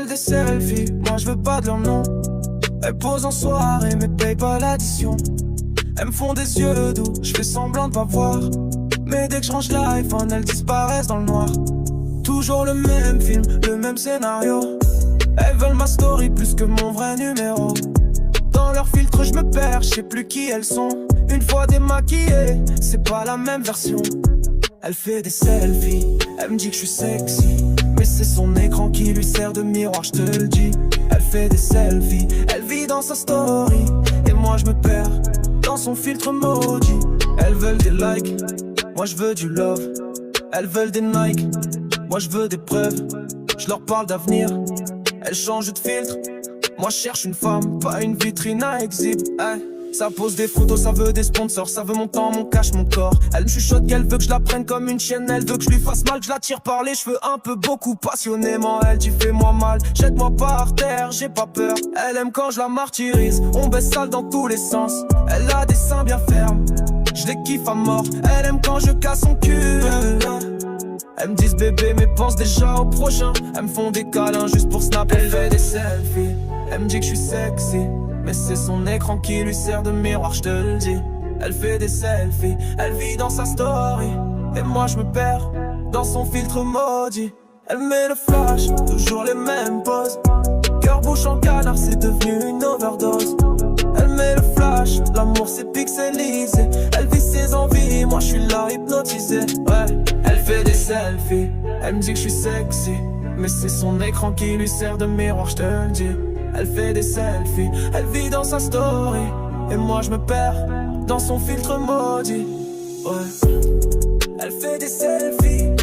veulent des selfies, moi je veux pas de leur nom. Elles posent en soirée mais payent pas l'addition. Elles me font des yeux doux, je fais semblant de pas voir. Mais dès que je range l'iPhone, elles disparaissent dans le noir. Toujours le même film, le même scénario. Elles veulent ma story plus que mon vrai numéro. Dans leur filtre je me perds, je sais plus qui elles sont. Une fois démaquillée, c'est pas la même version. Elle fait des selfies, elle me dit que je suis sexy. Mais c'est son écran qui lui sert de miroir, je te le dis. Elle fait des selfies, elle vit dans sa story. Et moi je me perds dans son filtre maudit. Elles veulent des likes, moi je veux du love. Elles veulent des Nike, moi je veux des preuves. Je leur parle d'avenir, elles changent de filtre. Moi je cherche une femme, pas une vitrine à exhib. Hey. Ça pose des photos, ça veut des sponsors, ça veut mon temps, mon cash, mon corps. Elle me chuchote qu'elle veut que je la prenne comme une chienne. Elle veut que je lui fasse mal, que je la tire par les cheveux un peu, beaucoup, passionnément. Elle dit fais-moi mal, jette-moi par terre, j'ai pas peur. Elle aime quand je la martyrise, on baisse sale dans tous les sens. Elle a des seins bien fermes, je les kiffe à mort. Elle aime quand je casse son cul. Elles me disent bébé mais pense déjà au prochain. Elles me font des câlins juste pour snap. Elle fait des selfies, elle me dit que je suis sexy. Mais c'est son écran qui lui sert de miroir, je te le dis. Elle fait des selfies, elle vit dans sa story. Et moi je me perds dans son filtre maudit. Elle met le flash, toujours les mêmes poses. Cœur bouche en canard, c'est devenu une overdose. Elle met le flash, l'amour c'est pixelisé. Elle vit ses envies, moi je suis là hypnotisé. Ouais, elle fait des selfies, elle me dit que je suis sexy. Mais c'est son écran qui lui sert de miroir, je te le dis. Elle fait des selfies, elle vit dans sa story. Et moi je me perds dans son filtre maudit. Ouais. Elle fait des selfies,